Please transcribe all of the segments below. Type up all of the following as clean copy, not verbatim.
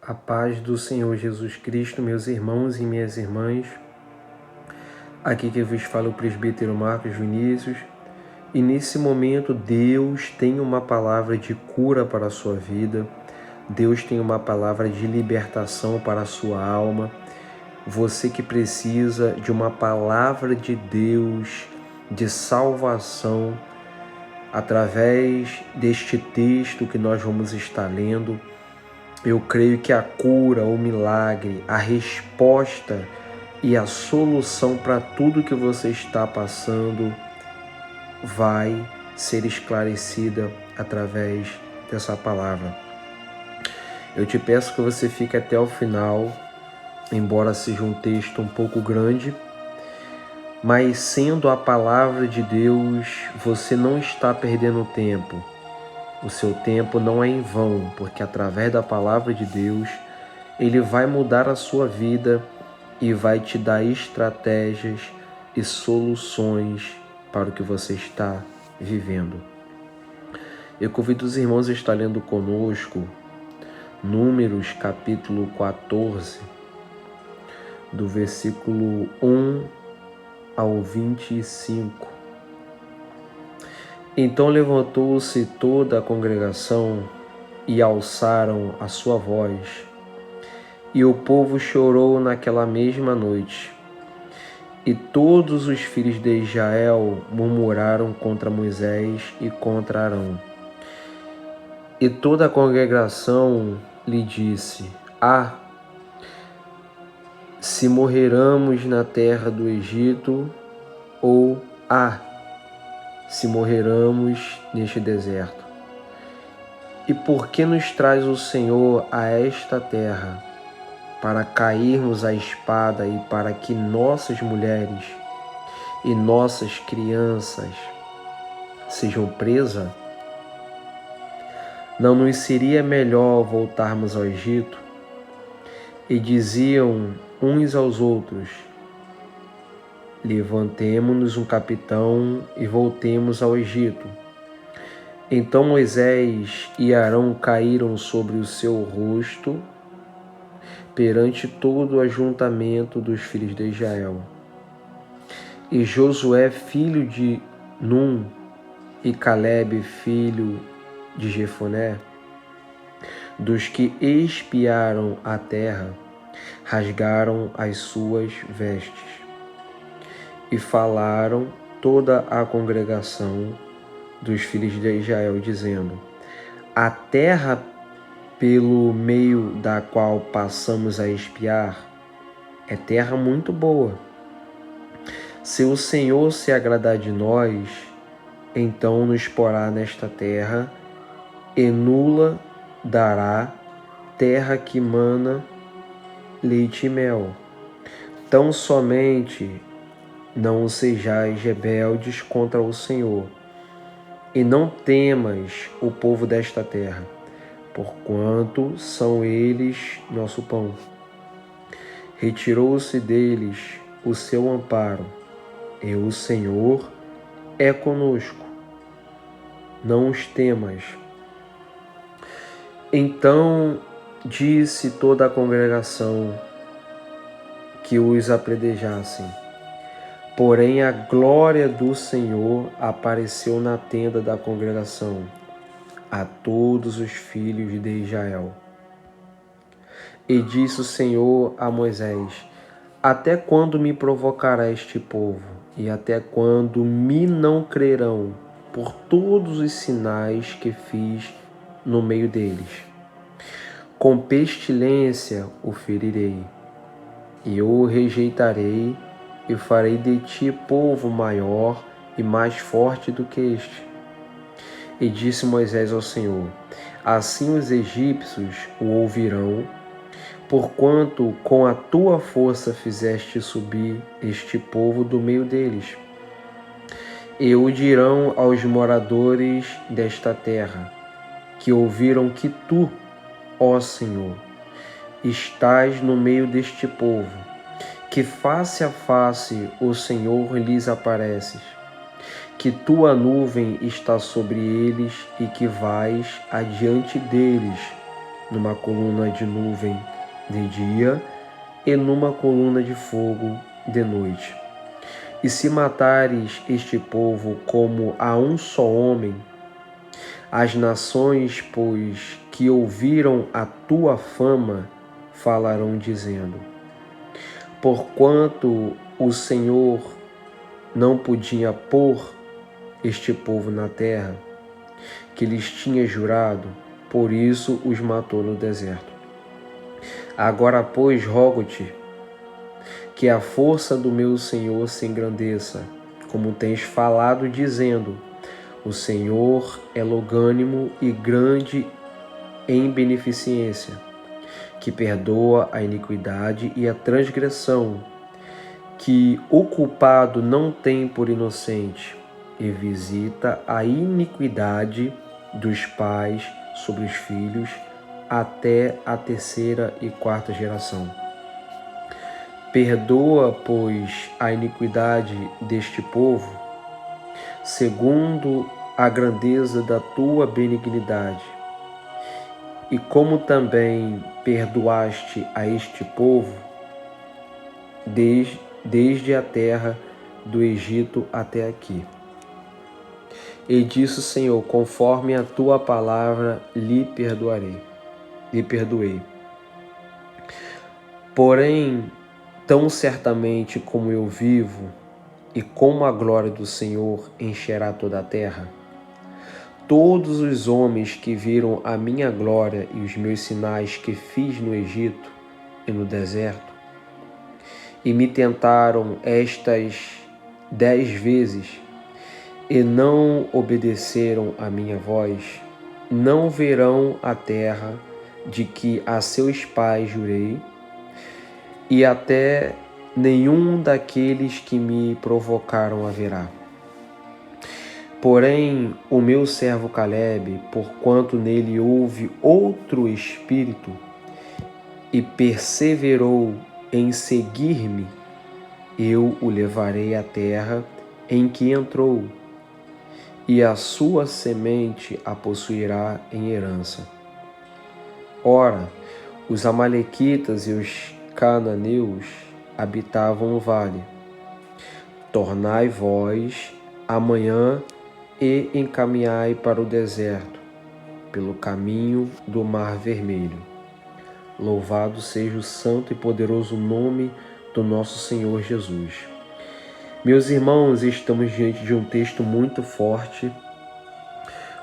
A paz do Senhor Jesus Cristo, meus irmãos e minhas irmãs. Aqui que vos fala o presbítero Marcos Vinícius. E nesse momento Deus tem uma palavra de cura para a sua vida. Deus tem uma palavra de libertação para a sua alma. Você que precisa de uma palavra de Deus, de salvação, através deste texto que nós vamos estar lendo, eu creio que a cura, o milagre, a resposta e a solução para tudo que você está passando vai ser esclarecida através dessa palavra. Eu te peço que você fique até o final, embora seja um texto um pouco grande, mas sendo a palavra de Deus, você não está perdendo tempo. O seu tempo não é em vão, porque através da palavra de Deus, Ele vai mudar a sua vida e vai te dar estratégias e soluções para o que você está vivendo. Eu convido os irmãos a estar lendo conosco Números capítulo 14, do versículo 1 ao 25. Então levantou-se toda a congregação e alçaram a sua voz, e o povo chorou naquela mesma noite. E todos os filhos de Israel murmuraram contra Moisés e contra Arão. E toda a congregação lhe disse: se morreramos na terra do Egito, ou se morreramos neste deserto. E por que nos traz o Senhor a esta terra, para cairmos à espada e para que nossas mulheres e nossas crianças sejam presas? Não nos seria melhor voltarmos ao Egito? E diziam uns aos outros: levantemo-nos um capitão e voltemos ao Egito. Então Moisés e Arão caíram sobre o seu rosto perante todo o ajuntamento dos filhos de Israel. E Josué, filho de Num, e Calebe, filho de Jefoné, dos que espiaram a terra, rasgaram as suas vestes e falaram toda a congregação dos filhos de Israel, dizendo: a terra pelo meio da qual passamos a espiar é terra muito boa. Se o Senhor se agradar de nós, então nos porá nesta terra e nula dará, terra que mana leite e mel. Tão somente não sejais rebeldes contra o Senhor, e não temas o povo desta terra, porquanto são eles nosso pão. Retirou-se deles o seu amparo, e o Senhor é conosco. Não os temas. Então disse toda a congregação que os apredejassem. Porém a glória do Senhor apareceu na tenda da congregação a todos os filhos de Israel. E disse o Senhor a Moisés: até quando me provocará este povo? E até quando me não crerão por todos os sinais que fiz no meio deles? Com pestilência o ferirei, e o rejeitarei, e farei de ti povo maior e mais forte do que este. E disse Moisés ao Senhor: assim os egípcios o ouvirão, porquanto com a tua força fizeste subir este povo do meio deles. E o dirão aos moradores desta terra, que ouviram que tu, ó Senhor, estás no meio deste povo, que face a face o Senhor lhes apareces, que tua nuvem está sobre eles e que vais adiante deles, numa coluna de nuvem de dia e numa coluna de fogo de noite. E se matares este povo como a um só homem, as nações, pois, que ouviram a tua fama, falarão dizendo: porquanto o Senhor não podia pôr este povo na terra, que lhes tinha jurado, por isso os matou no deserto. Agora, pois, rogo-te que a força do meu Senhor se engrandeça, como tens falado, dizendo: o Senhor é longânimo e grande em beneficência, que perdoa a iniquidade e a transgressão, que o culpado não tem por inocente, e visita a iniquidade dos pais sobre os filhos até a terceira e quarta geração. Perdoa, pois, a iniquidade deste povo, segundo a grandeza da tua benignidade, e como também perdoaste a este povo desde a terra do Egito até aqui. E disse o Senhor: conforme a tua palavra lhe perdoei. Porém, tão certamente como eu vivo, e como a glória do Senhor encherá toda a terra, todos os homens que viram a minha glória e os meus sinais que fiz no Egito e no deserto, e me tentaram estas 10 vezes, e não obedeceram à minha voz, não verão a terra de que a seus pais jurei, e até nenhum daqueles que me provocaram haverá. Porém, o meu servo Calebe, porquanto nele houve outro espírito, e perseverou em seguir-me, eu o levarei à terra em que entrou, e a sua semente a possuirá em herança. Ora, os amalequitas e os cananeus habitavam no vale. Tornai vós amanhã e encaminhai para o deserto, pelo caminho do Mar Vermelho. Louvado seja o santo e poderoso nome do nosso Senhor Jesus. Meus irmãos, estamos diante de um texto muito forte,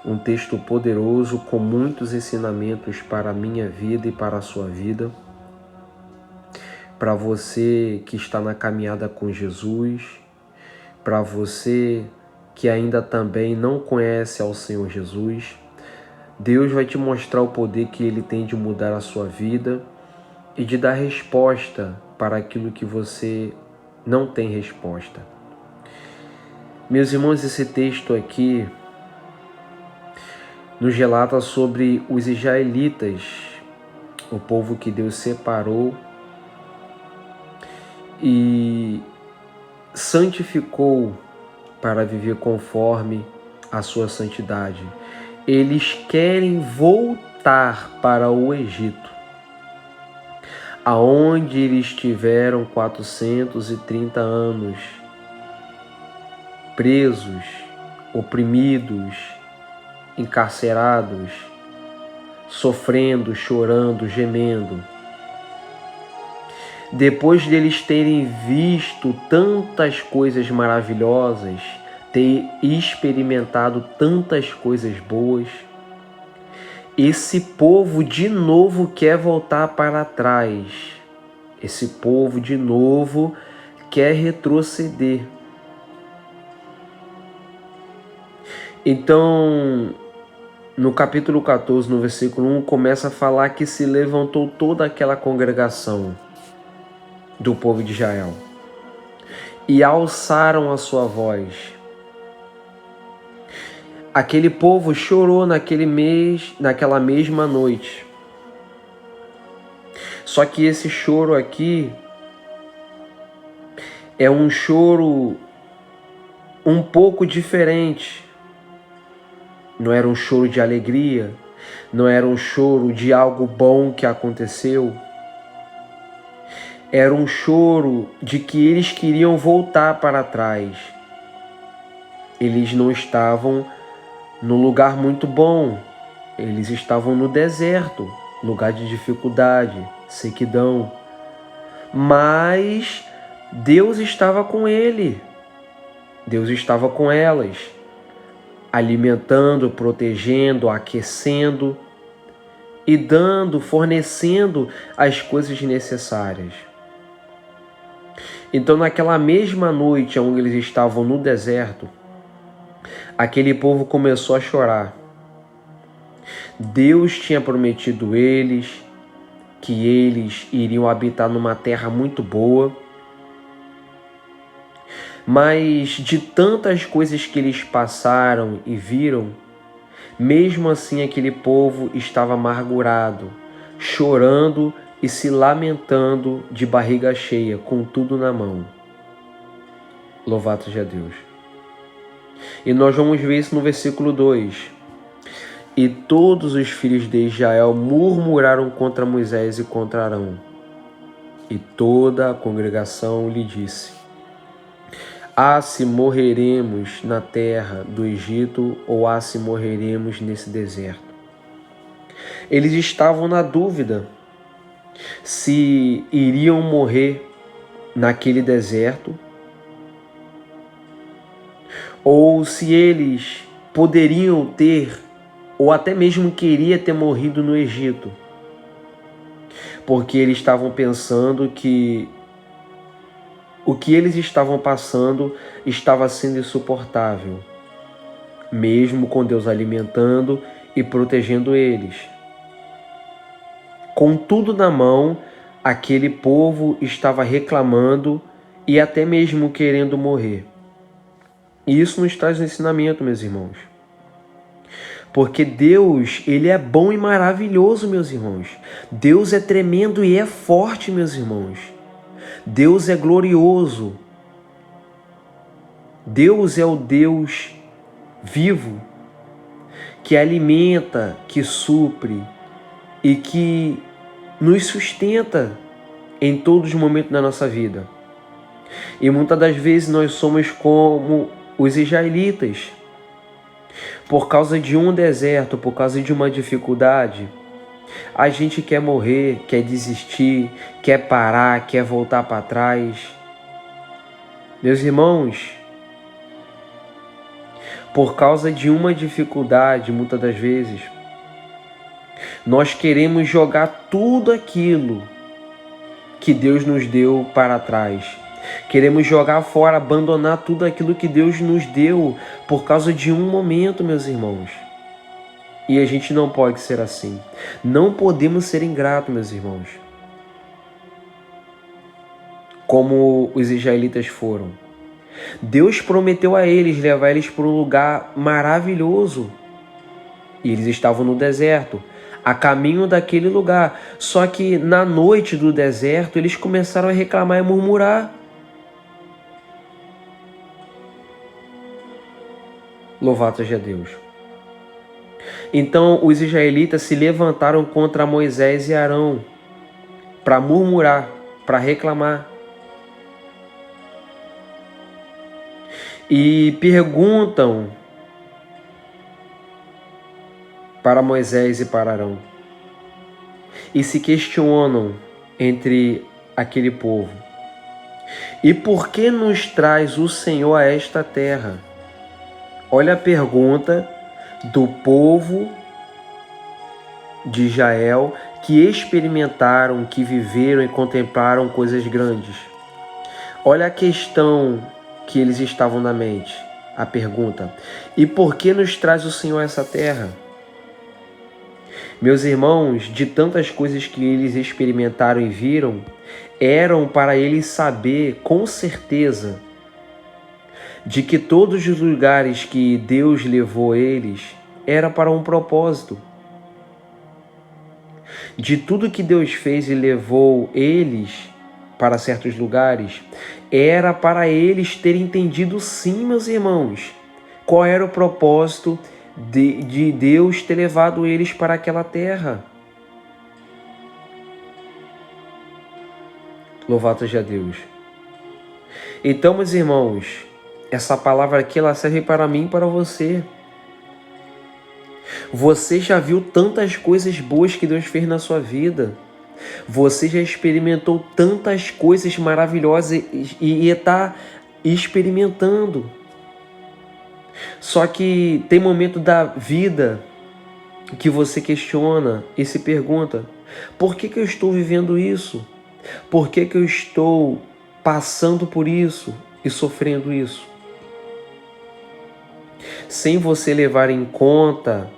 um texto poderoso com muitos ensinamentos para a minha vida e para a sua vida. Para você que está na caminhada com Jesus, para você que ainda também não conhece ao Senhor Jesus, Deus vai te mostrar o poder que Ele tem de mudar a sua vida e de dar resposta para aquilo que você não tem resposta. Meus irmãos, esse texto aqui nos relata sobre os israelitas, o povo que Deus separou e santificou para viver conforme a sua santidade. Eles querem voltar para o Egito, aonde eles tiveram 430 anos presos, oprimidos, encarcerados, sofrendo, chorando, gemendo. Depois deles terem visto tantas coisas maravilhosas, ter experimentado tantas coisas boas, esse povo de novo quer voltar para trás. Esse povo de novo quer retroceder. Então, no capítulo 14, no versículo 1, começa a falar que se levantou toda aquela congregação do povo de Israel e alçaram a sua voz. Aquele povo chorou naquela mesma noite. Só que esse choro aqui é um choro um pouco diferente. Não era um choro de alegria, Não era um choro de algo bom que aconteceu. Era um choro de que eles queriam voltar para trás. Eles não estavam no lugar muito bom. Eles estavam no deserto, lugar de dificuldade, sequidão. Mas Deus estava com ele. Deus estava com elas, alimentando, protegendo, aquecendo e dando, fornecendo as coisas necessárias. Então, naquela mesma noite onde eles estavam no deserto, aquele povo começou a chorar. Deus tinha prometido eles que eles iriam habitar numa terra muito boa, mas de tantas coisas que eles passaram e viram, mesmo assim aquele povo estava amargurado, chorando e se lamentando de barriga cheia, com tudo na mão. Louvado seja Deus. E nós vamos ver isso no versículo 2. E todos os filhos de Israel murmuraram contra Moisés e contra Arão. E toda a congregação lhe disse: se morreremos na terra do Egito, ou se morreremos nesse deserto. Eles estavam na dúvida se iriam morrer naquele deserto, ou se eles poderiam ter, ou até mesmo queria ter morrido no Egito, porque eles estavam pensando que o que eles estavam passando estava sendo insuportável, mesmo com Deus alimentando e protegendo eles. Com tudo na mão, aquele povo estava reclamando e até mesmo querendo morrer. E isso nos traz um ensinamento, meus irmãos. Porque Deus, Ele é bom e maravilhoso, meus irmãos. Deus é tremendo e é forte, meus irmãos. Deus é glorioso. Deus é o Deus vivo, que alimenta, que supre e que nos sustenta em todos os momentos da nossa vida. E muitas das vezes nós somos como os israelitas. Por causa de um deserto, por causa de uma dificuldade, a gente quer morrer, quer desistir, quer parar, quer voltar para trás. Meus irmãos, por causa de uma dificuldade, muitas das vezes, nós queremos jogar tudo aquilo que Deus nos deu para trás. Queremos jogar fora, abandonar tudo aquilo que Deus nos deu por causa de um momento, meus irmãos. E a gente não pode ser assim. Não podemos ser ingratos, meus irmãos, como os israelitas foram. Deus prometeu a eles levar eles para um lugar maravilhoso. E eles estavam no deserto, a caminho daquele lugar. Só que na noite do deserto, eles começaram a reclamar e murmurar. Louvado seja Deus. Então os israelitas se levantaram contra Moisés e Arão para murmurar, para reclamar. E perguntam para Moisés e para Arão. E se questionam entre aquele povo: e por que nos traz o Senhor a esta terra? Olha a pergunta do povo de Israel, que experimentaram, que viveram e contemplaram coisas grandes. Olha a questão que eles estavam na mente, a pergunta: e por que nos traz o Senhor a essa terra? Meus irmãos, de tantas coisas que eles experimentaram e viram, eram para eles saber com certeza de que todos os lugares que Deus levou eles era para um propósito. De tudo que Deus fez e levou eles para certos lugares, era para eles terem entendido sim, meus irmãos, qual era o propósito de Deus ter levado eles para aquela terra. Louvado seja Deus. Então, meus irmãos, essa palavra aqui ela serve para mim e para você. Você já viu tantas coisas boas que Deus fez na sua vida. Você já experimentou tantas coisas maravilhosas e está experimentando. Só que tem momento da vida que você questiona e se pergunta: por que eu estou vivendo isso? Por que eu estou passando por isso e sofrendo isso? Sem você levar em conta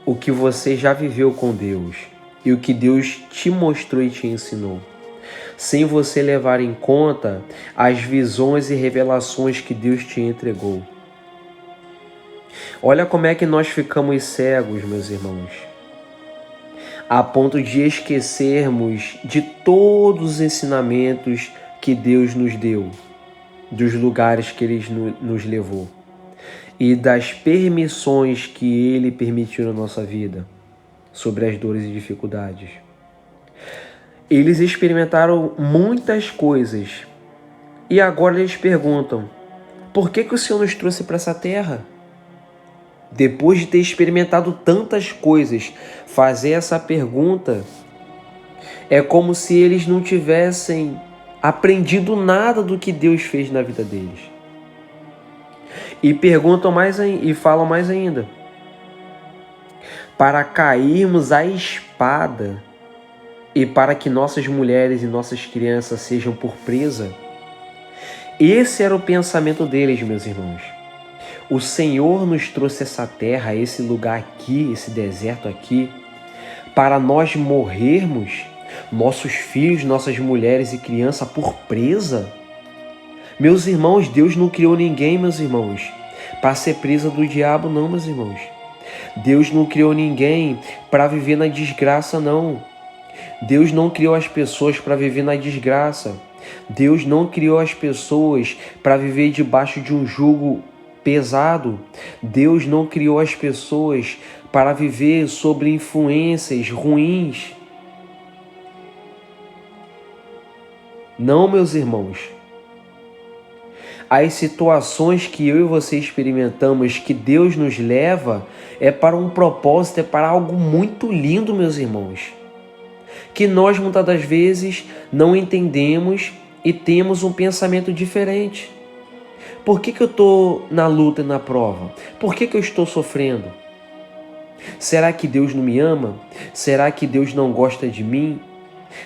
o que você já viveu com Deus e o que Deus te mostrou e te ensinou. Sem você levar em conta as visões e revelações que Deus te entregou. Olha como é que nós ficamos cegos, meus irmãos, a ponto de esquecermos de todos os ensinamentos que Deus nos deu, dos lugares que Ele nos levou e das permissões que Ele permitiu na nossa vida, sobre as dores e dificuldades. Eles experimentaram muitas coisas e agora eles perguntam: por que o Senhor nos trouxe para essa terra? Depois de ter experimentado tantas coisas, fazer essa pergunta é como se eles não tivessem aprendido nada do que Deus fez na vida deles. E perguntam mais e falam mais ainda: para cairmos à espada e para que nossas mulheres e nossas crianças sejam por presa? Esse era o pensamento deles, meus irmãos. O Senhor nos trouxe essa terra, esse lugar aqui, esse deserto aqui, para nós morrermos, nossos filhos, nossas mulheres e crianças por presa? Meus irmãos, Deus não criou ninguém, meus irmãos, para ser presa do diabo, não, meus irmãos. Deus não criou ninguém para viver na desgraça, não. Deus não criou as pessoas para viver na desgraça. Deus não criou as pessoas para viver debaixo de um jugo pesado. Deus não criou as pessoas para viver sobre influências ruins. Não, meus irmãos. As situações que eu e você experimentamos, que Deus nos leva, é para um propósito, é para algo muito lindo, meus irmãos, que nós muitas das vezes não entendemos e temos um pensamento diferente. Por que eu estou na luta e na prova? Por que eu estou sofrendo? Será que Deus não me ama? Será que Deus não gosta de mim?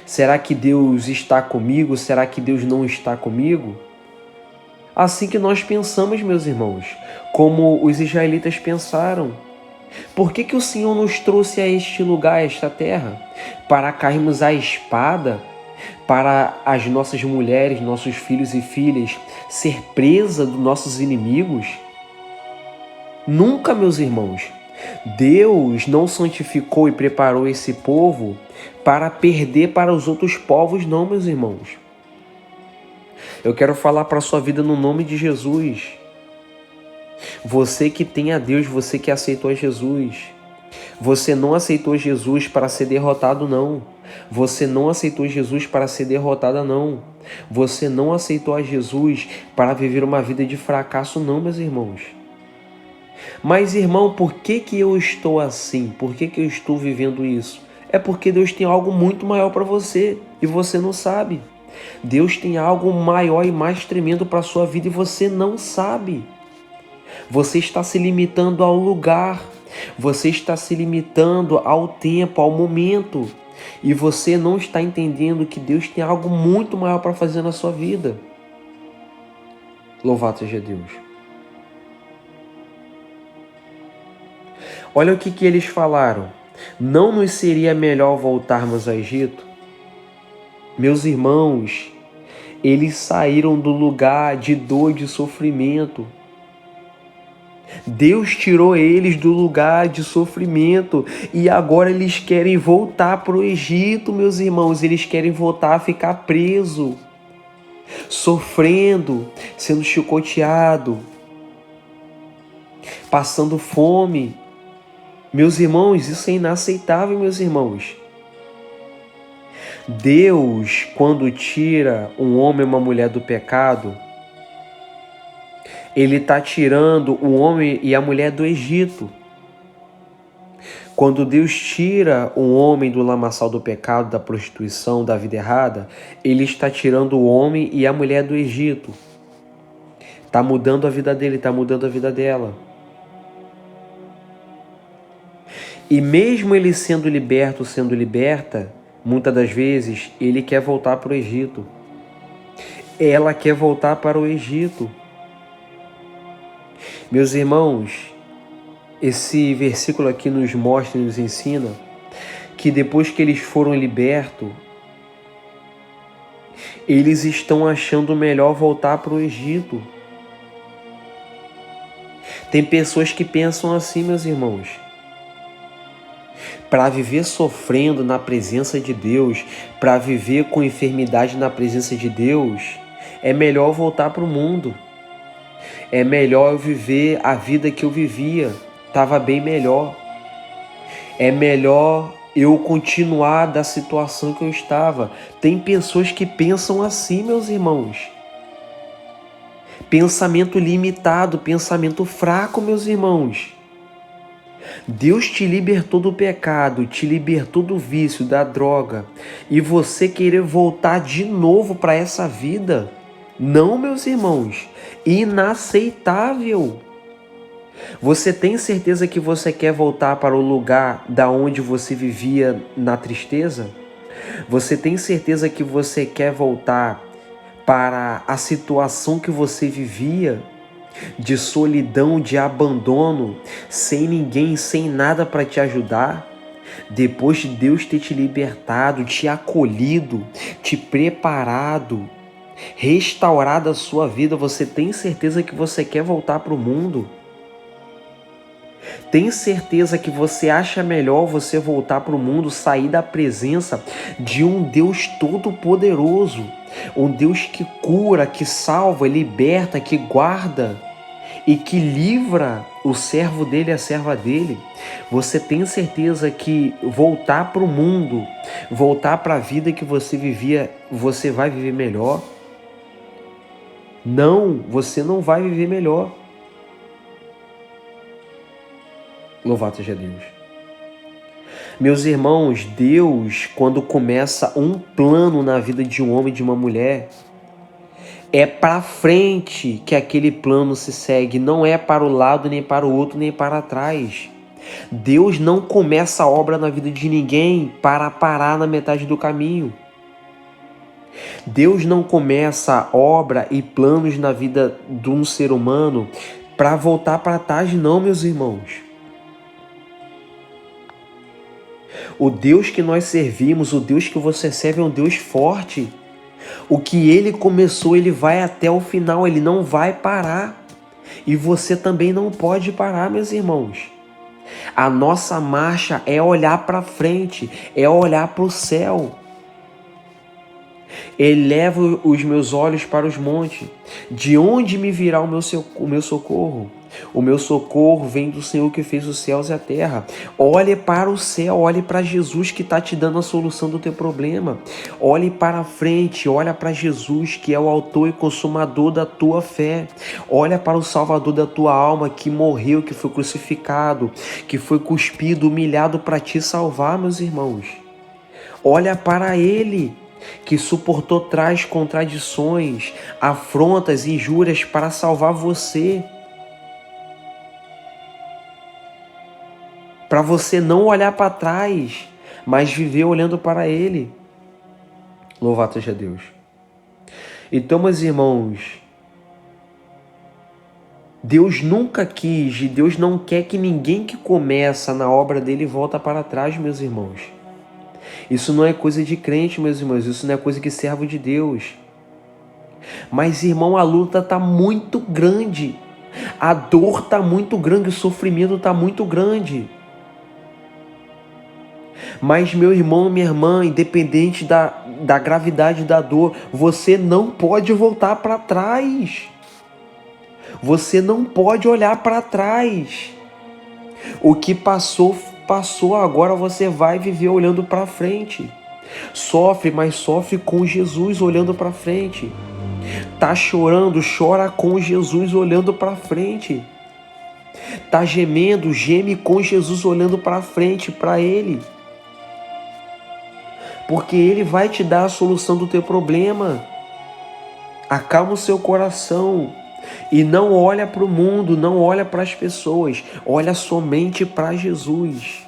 Será que Deus está comigo? Será que Deus não está comigo? Assim que nós pensamos, meus irmãos, como os israelitas pensaram. Por que o Senhor nos trouxe a este lugar, a esta terra? Para cairmos à espada? Para as nossas mulheres, nossos filhos e filhas ser presa dos nossos inimigos? Nunca, meus irmãos. Deus não santificou e preparou esse povo para perder para os outros povos, não, meus irmãos. Eu quero falar para a sua vida no nome de Jesus. Você que tem a Deus, você que aceitou a Jesus. Você não aceitou Jesus para ser derrotado, não. Você não aceitou Jesus para ser derrotada, não. Você não aceitou a Jesus para viver uma vida de fracasso, não, meus irmãos. Mas, irmão, por que eu estou assim? Por que eu estou vivendo isso? É porque Deus tem algo muito maior para você e você não sabe. Deus tem algo maior e mais tremendo para a sua vida e você não sabe. Você está se limitando ao lugar, você está se limitando ao tempo, ao momento, e você não está entendendo que Deus tem algo muito maior para fazer na sua vida. Louvado seja Deus. Olha o que eles falaram. Não nos seria melhor voltarmos ao Egito? Meus irmãos, eles saíram do lugar de dor e de sofrimento. Deus tirou eles do lugar de sofrimento e agora eles querem voltar para o Egito, meus irmãos. Eles querem voltar a ficar preso, sofrendo, sendo chicoteado. passando fome. Meus irmãos, isso é inaceitável, meus irmãos. Deus, quando tira um homem e uma mulher do pecado, Ele está tirando o homem e a mulher do Egito. Quando Deus tira um homem do lamaçal do pecado, da prostituição, da vida errada, Ele está tirando o homem e a mulher do Egito. Está mudando a vida dele, está mudando a vida dela. E mesmo ele sendo liberto, sendo liberta, muitas das vezes ele quer voltar para o Egito. Ela quer voltar para o Egito. Meus irmãos, esse versículo aqui nos mostra e nos ensina que depois que eles foram libertos, eles estão achando melhor voltar para o Egito. Tem pessoas que pensam assim, meus irmãos. Para viver sofrendo na presença de Deus, para viver com enfermidade na presença de Deus, é melhor voltar para o mundo. É melhor eu viver a vida que eu vivia, estava bem melhor. É melhor eu continuar da situação que eu estava. Tem pessoas que pensam assim, meus irmãos. Pensamento limitado, pensamento fraco, meus irmãos. Deus te libertou do pecado, te libertou do vício, da droga, e você querer voltar de novo para essa vida? Não, meus irmãos, inaceitável. Você tem certeza que você quer voltar para o lugar da onde você vivia na tristeza? Você tem certeza que você quer voltar para a situação que você vivia? De solidão, de abandono, sem ninguém, sem nada para te ajudar? Depois de Deus ter te libertado, te acolhido, te preparado, restaurado a sua vida, você tem certeza que você quer voltar para o mundo? Tem certeza que você acha melhor você voltar para o mundo, sair da presença de um Deus todo-poderoso, um Deus que cura, que salva, liberta, que guarda e que livra o servo dele, a serva dele? Você tem certeza que voltar para o mundo, voltar para a vida que você vivia, você vai viver melhor? Não, você não vai viver melhor. Louvado seja Deus. Meus irmãos, Deus, quando começa um plano na vida de um homem e de uma mulher, é para frente que aquele plano se segue, não é para o lado, nem para o outro, nem para trás. Deus não começa a obra na vida de ninguém para parar na metade do caminho. Deus não começa obra e planos na vida de um ser humano para voltar para trás, não, meus irmãos. O Deus que nós servimos, o Deus que você serve é um Deus forte. O que Ele começou, Ele vai até o final, Ele não vai parar. E você também não pode parar, meus irmãos. A nossa marcha é olhar para frente, é olhar para o céu. Elevo os meus olhos para os montes. De onde me virá o meu socorro? O meu socorro vem do Senhor que fez os céus e a terra. Olhe para o céu, olhe para Jesus que está te dando a solução do teu problema. Olhe para frente, olha para Jesus que é o autor e consumador da tua fé. Olha para o Salvador da tua alma que morreu, que foi crucificado, que foi cuspido, humilhado para te salvar, meus irmãos. Olha para Ele, que suportou tais contradições, afrontas, injúrias para salvar você. Para você não olhar para trás, mas viver olhando para Ele. Louvado seja Deus. Então, meus irmãos, Deus nunca quis e Deus não quer que ninguém que começa na obra dele volta para trás, meus irmãos. Isso não é coisa de crente, meus irmãos, isso não é coisa de servo de Deus. Mas, irmão, a luta está muito grande, a dor está muito grande, o sofrimento está muito grande. Mas, meu irmão, minha irmã, independente da gravidade da dor, você não pode voltar para trás. Você não pode olhar para trás. O que passou, passou, agora você vai viver olhando para frente. Sofre, mas sofre com Jesus olhando para frente. Tá chorando, chora com Jesus olhando para frente. Tá gemendo, geme com Jesus olhando para frente, para Ele. Porque Ele vai te dar a solução do teu problema. Acalma o seu coração e não olha para o mundo, não olha para as pessoas, olha somente para Jesus.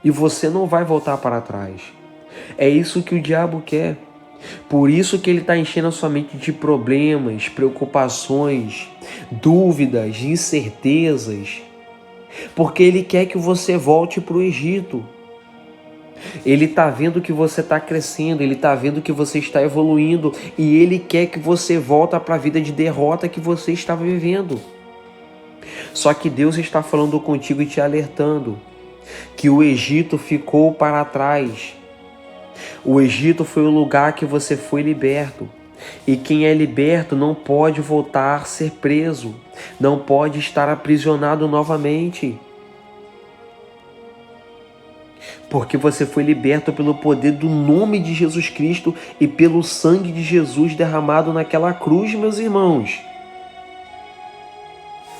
E você não vai voltar para trás. É isso que o diabo quer. Por isso que ele está enchendo a sua mente de problemas, preocupações, dúvidas, incertezas. Porque ele quer que você volte para o Egito. Ele está vendo que você está crescendo, ele está vendo que você está evoluindo e ele quer que você volte para a vida de derrota que você estava vivendo. Só que Deus está falando contigo e te alertando que o Egito ficou para trás. O Egito foi o lugar que você foi liberto. E quem é liberto não pode voltar a ser preso, não pode estar aprisionado novamente. Porque você foi liberto pelo poder do nome de Jesus Cristo e pelo sangue de Jesus derramado naquela cruz, meus irmãos.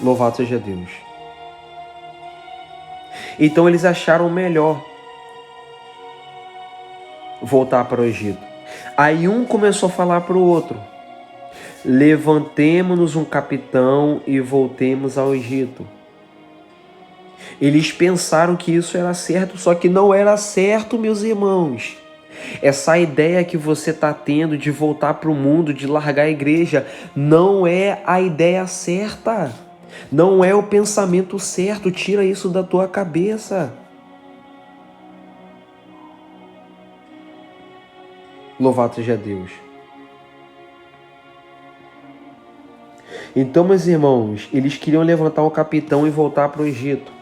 Louvado seja Deus. Então eles acharam melhor voltar para o Egito. Aí um começou a falar para o outro: levantemo-nos um capitão e voltemos ao Egito. Eles pensaram que isso era certo, só que não era certo, meus irmãos. Essa ideia que você está tendo de voltar para o mundo, de largar a igreja, não é a ideia certa. Não é o pensamento certo. Tira isso da tua cabeça. Louvado seja Deus. Então, meus irmãos, eles queriam levantar o capitão e voltar para o Egito.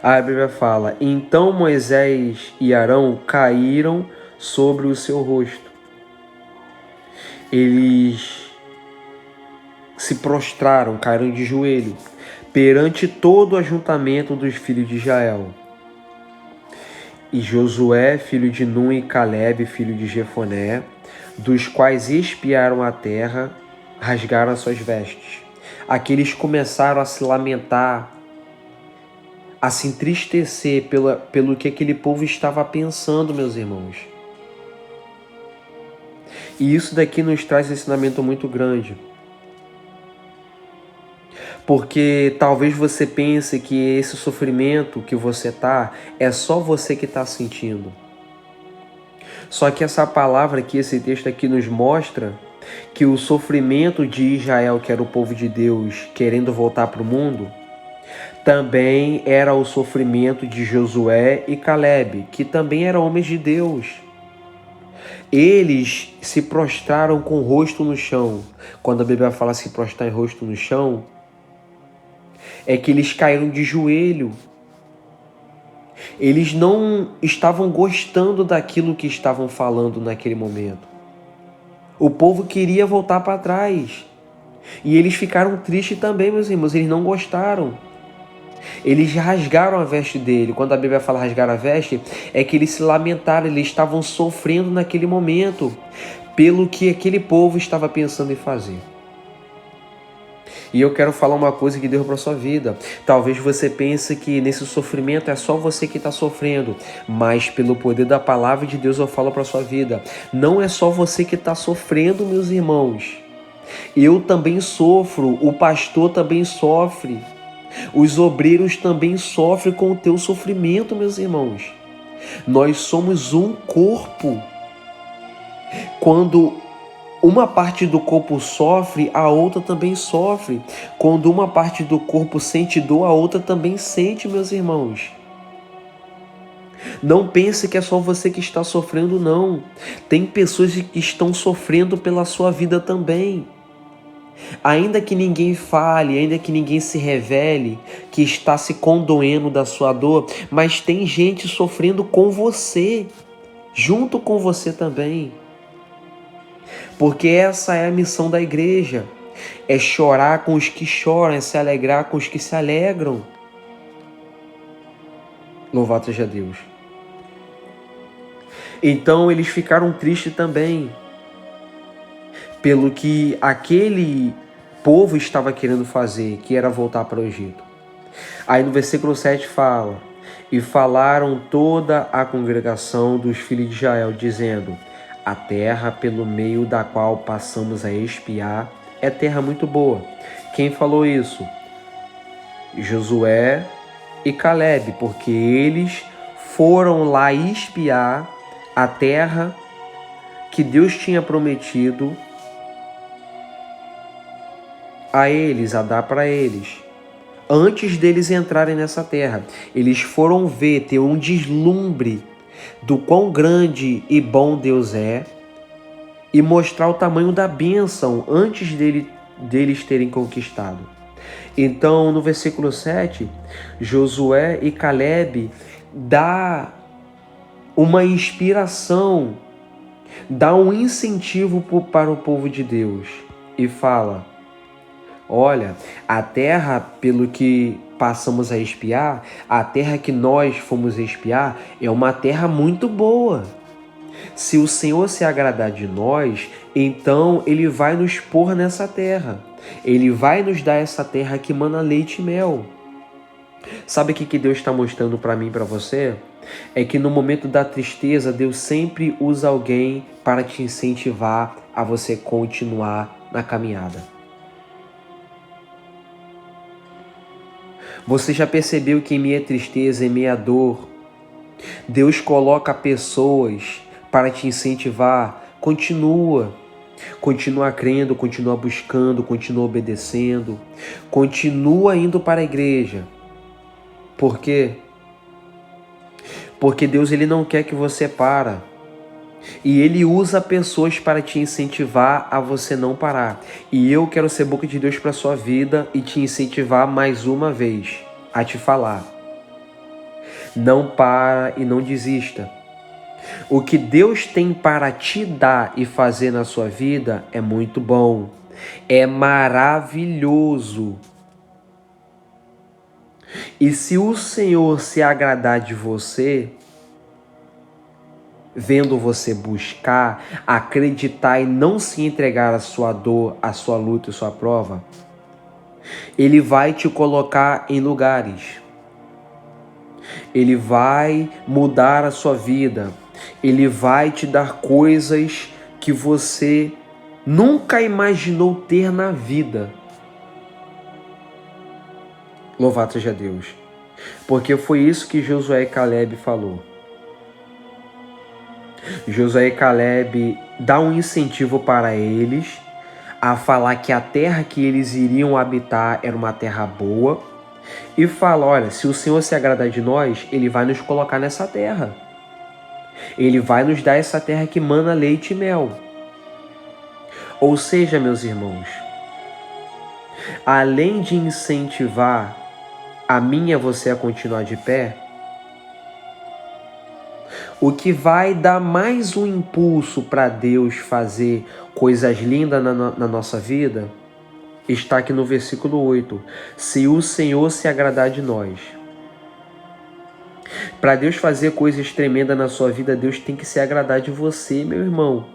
A Bíblia fala: então Moisés e Arão caíram sobre o seu rosto. Eles se prostraram, caíram de joelho, perante todo o ajuntamento dos filhos de Israel. E Josué, filho de Nun, e Calebe, filho de Jefoné, dos quais espiaram a terra, rasgaram as suas vestes. Aqueles começaram a se lamentar, a se entristecer pelo que aquele povo estava pensando, meus irmãos. E isso daqui nos traz um ensinamento muito grande. Porque talvez você pense que esse sofrimento que você está, é só você que está sentindo. Só que essa palavra aqui, esse texto aqui nos mostra que o sofrimento de Israel, que era o povo de Deus, querendo voltar para o mundo, também era o sofrimento de Josué e Calebe, que também eram homens de Deus. Eles se prostraram com o rosto no chão. Quando a Bíblia fala se prostrar em rosto no chão, é que eles caíram de joelho. Eles não estavam gostando daquilo que estavam falando naquele momento. O povo queria voltar para trás. E eles ficaram tristes também, meus irmãos. Eles não gostaram. Eles rasgaram a veste dele. Quando a Bíblia fala rasgar a veste, é que eles se lamentaram. Eles estavam sofrendo naquele momento pelo que aquele povo estava pensando em fazer. E eu quero falar uma coisa que Deus para a sua vida. Talvez você pense que nesse sofrimento é só você que está sofrendo, mas pelo poder da palavra de Deus eu falo para a sua vida. Não é só você que está sofrendo, meus irmãos. Eu também sofro, o pastor também sofre. Os obreiros também sofrem com o teu sofrimento, meus irmãos. Nós somos um corpo. Quando uma parte do corpo sofre, a outra também sofre. Quando uma parte do corpo sente dor, a outra também sente, meus irmãos. Não pense que é só você que está sofrendo, não. Tem pessoas que estão sofrendo pela sua vida também. Ainda que ninguém fale, ainda que ninguém se revele, que está se condoendo da sua dor, mas tem gente sofrendo com você, junto com você também. Porque essa é a missão da igreja. É chorar com os que choram, é se alegrar com os que se alegram. Louvado seja Deus. Então eles ficaram tristes também, pelo que aquele povo estava querendo fazer, que era voltar para o Egito. Aí no versículo 7 fala: e falaram toda a congregação dos filhos de Israel, dizendo: a terra pelo meio da qual passamos a espiar é terra muito boa. Quem falou isso? Josué e Calebe, porque eles foram lá espiar a terra que Deus tinha prometido a eles, a dar para eles. Antes deles entrarem nessa terra, eles foram ver, ter um deslumbre do quão grande e bom Deus é e mostrar o tamanho da bênção antes deles terem conquistado. Então, no versículo 7, Josué e Calebe dá uma inspiração, dá um incentivo para o povo de Deus e fala: olha, a terra pelo que passamos a espiar, a terra que nós fomos espiar é uma terra muito boa. Se o Senhor se agradar de nós, então Ele vai nos pôr nessa terra. Ele vai nos dar essa terra que mana leite e mel. Sabe o que Deus está mostrando para mim e para você? É que no momento da tristeza, Deus sempre usa alguém para te incentivar a você continuar na caminhada. Você já percebeu que em minha tristeza, em minha dor, Deus coloca pessoas para te incentivar? Continua crendo, continua buscando, continua obedecendo, continua indo para a igreja. Por quê? Porque Deus ele não quer que você para. E Ele usa pessoas para te incentivar a você não parar. E eu quero ser boca de Deus para a sua vida e te incentivar mais uma vez a te falar: não para e não desista. O que Deus tem para te dar e fazer na sua vida é muito bom, é maravilhoso. E se o Senhor se agradar de você, vendo você buscar, acreditar e não se entregar à sua dor, à sua luta e à sua prova, Ele vai te colocar em lugares. Ele vai mudar a sua vida. Ele vai te dar coisas que você nunca imaginou ter na vida. Louvado seja Deus. Porque foi isso que Josué e Calebe falou. Josué e Calebe dá um incentivo para eles a falar que a terra que eles iriam habitar era uma terra boa e fala: olha, se o Senhor se agradar de nós, Ele vai nos colocar nessa terra. Ele vai nos dar essa terra que mana leite e mel. Ou seja, meus irmãos, além de incentivar a mim e a você a continuar de pé, o que vai dar mais um impulso para Deus fazer coisas lindas na nossa vida está aqui no versículo 8. Se o Senhor se agradar de nós. Para Deus fazer coisas tremendas na sua vida, Deus tem que se agradar de você, meu irmão.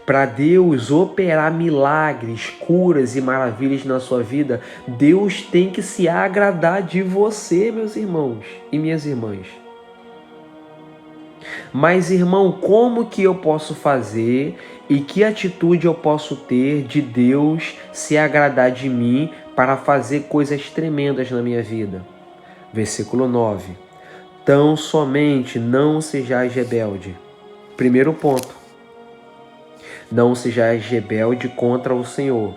Para Deus operar milagres, curas e maravilhas na sua vida, Deus tem que se agradar de você, meus irmãos e minhas irmãs. Mas, irmão, como que eu posso fazer e que atitude eu posso ter de Deus se agradar de mim para fazer coisas tremendas na minha vida? Versículo 9. Tão somente não sejais rebelde. Primeiro ponto. Não sejais rebelde contra o Senhor,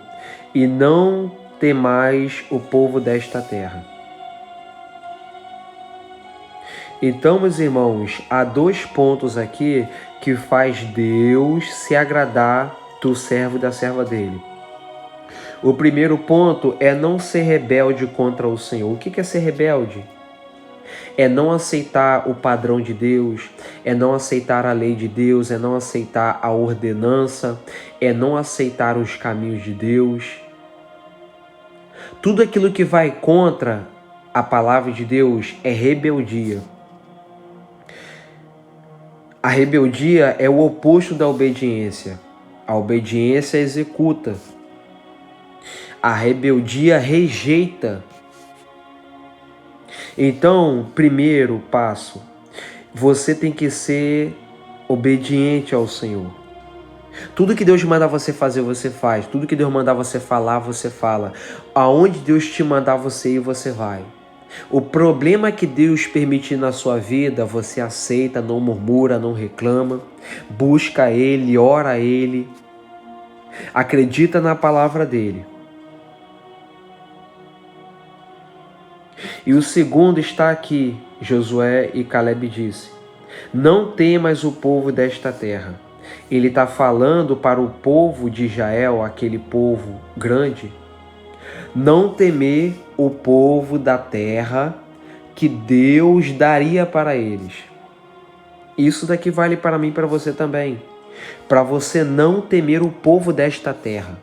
e não temais o povo desta terra. Então, meus irmãos, há dois pontos aqui que faz Deus se agradar do servo e da serva dele. O primeiro ponto é não ser rebelde contra o Senhor. O que é ser rebelde? é não aceitar o padrão de Deus, é não aceitar a lei de Deus, é não aceitar a ordenança, é não aceitar os caminhos de Deus. Tudo aquilo que vai contra a palavra de Deus é rebeldia. A rebeldia é o oposto da obediência. A obediência executa. A rebeldia rejeita. Então, primeiro passo, você tem que ser obediente ao Senhor. Tudo que Deus mandar você fazer, você faz. Tudo que Deus mandar você falar, você fala. Aonde Deus te mandar você ir, você vai. O problema que Deus permitir na sua vida, você aceita, não murmura, não reclama. Busca Ele, ora a Ele. Acredita na palavra dEle. E o segundo está aqui, Josué e Caleb disse: não temas o povo desta terra. Ele está falando para o povo de Israel, aquele povo grande, não temer o povo da terra que Deus daria para eles. Isso daqui vale para mim e para você também. Para você não temer o povo desta terra.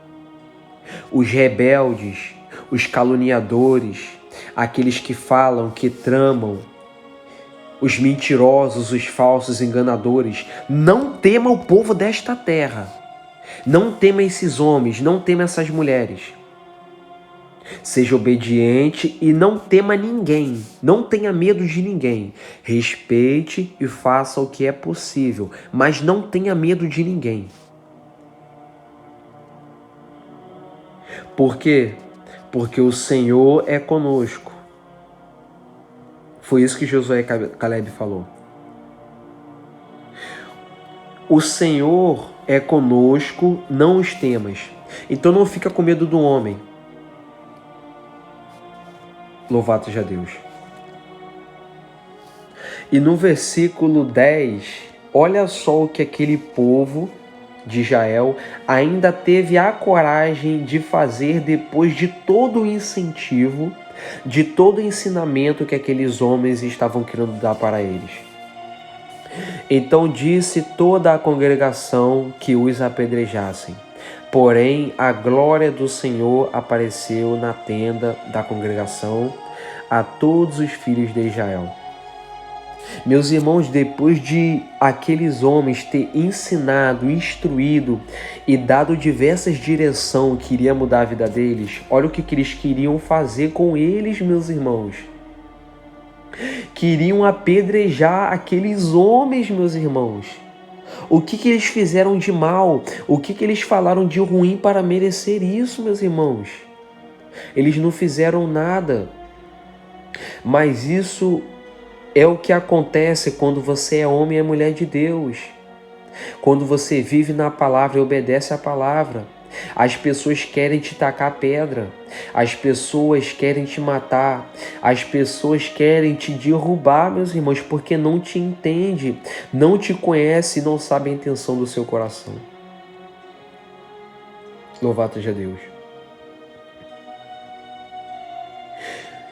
Os rebeldes, os caluniadores, aqueles que falam, que tramam, os mentirosos, os falsos enganadores. Não tema o povo desta terra. Não tema esses homens, não tema essas mulheres. Seja obediente e não tema ninguém. Não tenha medo de ninguém. Respeite e faça o que é possível, mas não tenha medo de ninguém. Por quê? Porque o Senhor é conosco. Foi isso que Josué e Caleb falou. O Senhor é conosco, não os temas. Então não fica com medo do homem. Louvado seja Deus. E no versículo 10, olha só o que aquele povo de Israel ainda teve a coragem de fazer depois de todo o incentivo, de todo o ensinamento que aqueles homens estavam querendo dar para eles. Então disse toda a congregação que os apedrejassem. Porém, a glória do Senhor apareceu na tenda da congregação a todos os filhos de Israel. Meus irmãos, depois de aqueles homens ter ensinado, instruído e dado diversas direções que iria mudar a vida deles, olha o que eles queriam fazer com eles, meus irmãos. Queriam apedrejar aqueles homens, meus irmãos. O que eles fizeram de mal? O que eles falaram de ruim para merecer isso, meus irmãos? Eles não fizeram nada. Mas isso é o que acontece quando você é homem e mulher de Deus. Quando você vive na palavra e obedece à palavra. As pessoas querem te tacar pedra. As pessoas querem te matar. As pessoas querem te derrubar, meus irmãos, porque não te entende, não te conhece e não sabe a intenção do seu coração. Louvado seja Deus.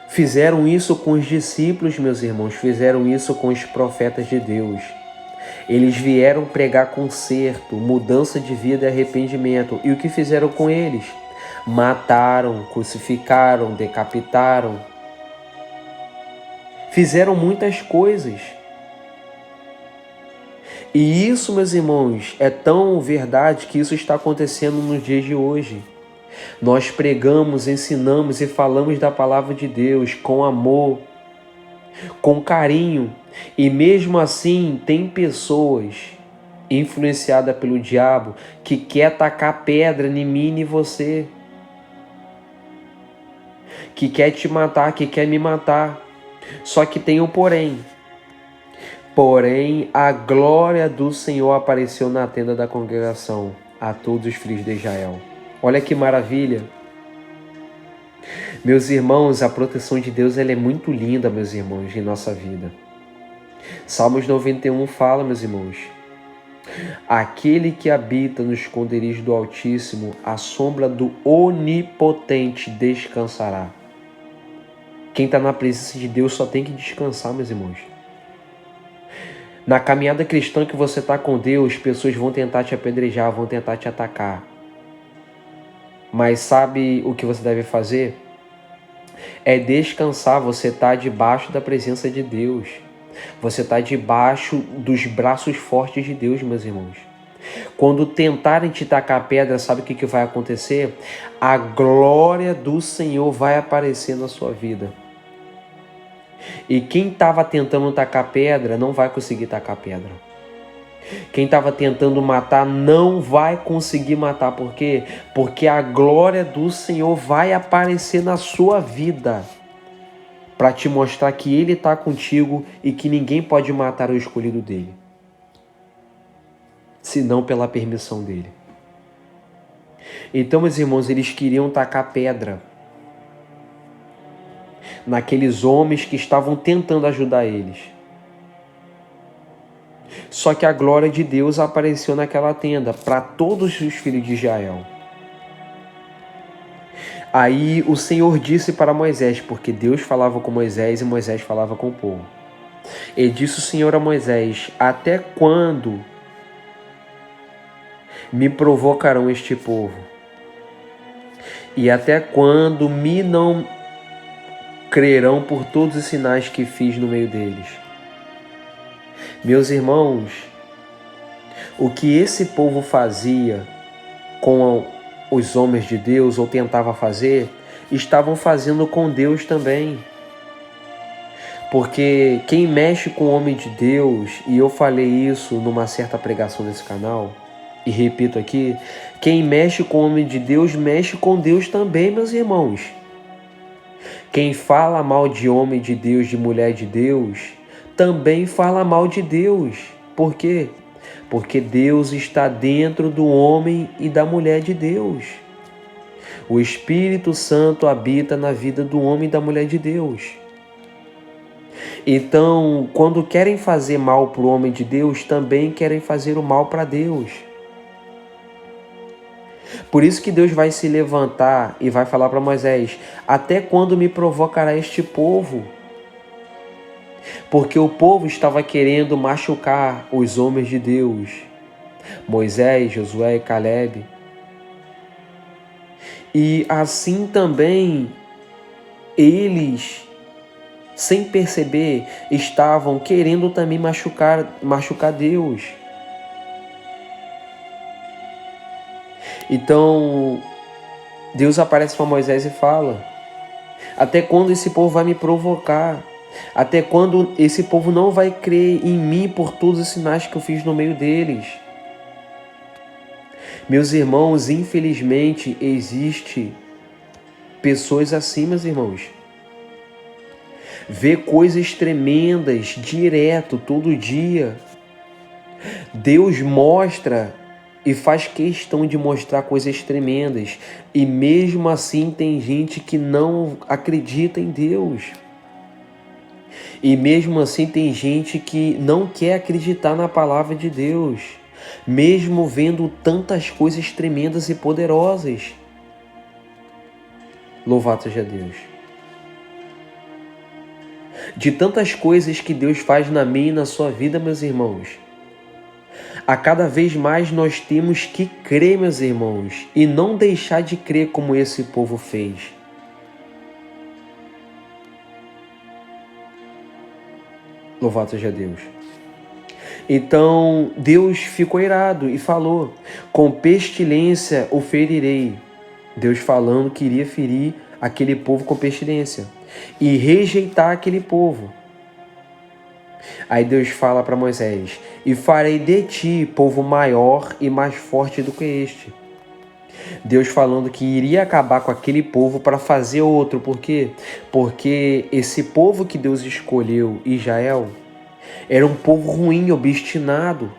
Fizeram isso com os discípulos, meus irmãos. Fizeram isso com os profetas de Deus. Eles vieram pregar conserto, mudança de vida e arrependimento. E o que fizeram com eles? Mataram, crucificaram, decapitaram. Fizeram muitas coisas. E isso, meus irmãos, é tão verdade que isso está acontecendo nos dias de hoje. Nós pregamos, ensinamos e falamos da palavra de Deus com amor, com carinho. E mesmo assim tem pessoas influenciadas pelo diabo que quer tacar pedra em mim e em você. Que quer te matar, que quer me matar. Só que tem um porém. Porém, a glória do Senhor apareceu na tenda da congregação a todos os filhos de Israel. Olha que maravilha. Meus irmãos, a proteção de Deus ela é muito linda, meus irmãos, em nossa vida. Salmos 91 fala, meus irmãos, aquele que habita no esconderijo do Altíssimo, à sombra do Onipotente descansará. Quem está na presença de Deus só tem que descansar, meus irmãos. Na caminhada cristã que você está com Deus, pessoas vão tentar te apedrejar, vão tentar te atacar. Mas sabe o que você deve fazer? É descansar. Você está debaixo da presença de Deus. Você está debaixo dos braços fortes de Deus, meus irmãos. Quando tentarem te tacar pedra, sabe o que vai acontecer? A glória do Senhor vai aparecer na sua vida. E quem estava tentando tacar pedra não vai conseguir tacar pedra. Quem estava tentando matar não vai conseguir matar. Por quê? Porque a glória do Senhor vai aparecer na sua vida para te mostrar que Ele está contigo e que ninguém pode matar o escolhido dele, senão pela permissão dele. Então, meus irmãos, eles queriam tacar pedra naqueles homens que estavam tentando ajudar eles. Só que a glória de Deus apareceu naquela tenda para todos os filhos de Israel. Aí o Senhor disse para Moisés, porque Deus falava com Moisés e Moisés falava com o povo. Ele disse o Senhor a Moisés: até quando me provocarão este povo? E até quando me não crerão por todos os sinais que fiz no meio deles? Meus irmãos, o que esse povo fazia com os homens de Deus, ou tentava fazer, estavam fazendo com Deus também. Porque quem mexe com o homem de Deus, e eu falei isso numa certa pregação desse canal, e repito aqui, quem mexe com o homem de Deus, mexe com Deus também, meus irmãos. Quem fala mal de homem de Deus, de mulher de Deus, também fala mal de Deus. Por quê? Porque Deus está dentro do homem e da mulher de Deus. O Espírito Santo habita na vida do homem e da mulher de Deus. Então, quando querem fazer mal para o homem de Deus, também querem fazer o mal para Deus. Por isso que Deus vai se levantar e vai falar para Moisés: até quando me provocará este povo? Porque o povo estava querendo machucar os homens de Deus, Moisés, Josué e Calebe. E assim também eles, sem perceber, estavam querendo também machucar Deus. Então, Deus aparece para Moisés e fala: até quando esse povo vai me provocar? Até quando esse povo não vai crer em mim por todos os sinais que eu fiz no meio deles? Meus irmãos, infelizmente existe pessoas assim, meus irmãos. Vê coisas tremendas direto, todo dia. Deus mostra e faz questão de mostrar coisas tremendas. E mesmo assim tem gente que não acredita em Deus. E mesmo assim tem gente que não quer acreditar na palavra de Deus, mesmo vendo tantas coisas tremendas e poderosas. Louvado seja Deus. De tantas coisas que Deus faz na minha e na sua vida, meus irmãos, a cada vez mais nós temos que crer, meus irmãos, e não deixar de crer como esse povo fez. Louvado seja Deus. Então Deus ficou irado e falou: com pestilência o ferirei. Deus falando que iria ferir aquele povo com pestilência e rejeitar aquele povo. Aí Deus fala para Moisés: e farei de ti povo maior e mais forte do que este. Deus falando que iria acabar com aquele povo para fazer outro. Por quê? Porque esse povo que Deus escolheu, Israel, era um povo ruim, obstinado.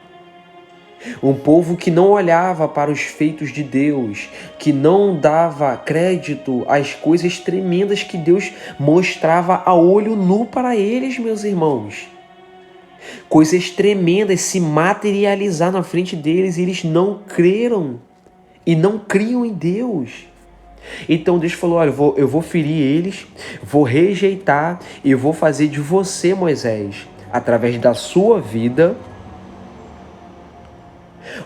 Um povo que não olhava para os feitos de Deus, que não dava crédito às coisas tremendas que Deus mostrava a olho nu para eles, meus irmãos. Coisas tremendas se materializar na frente deles, e eles não creram e não criam em Deus. Então Deus falou, olha, eu vou ferir eles, vou rejeitar e vou fazer de você, Moisés, através da sua vida,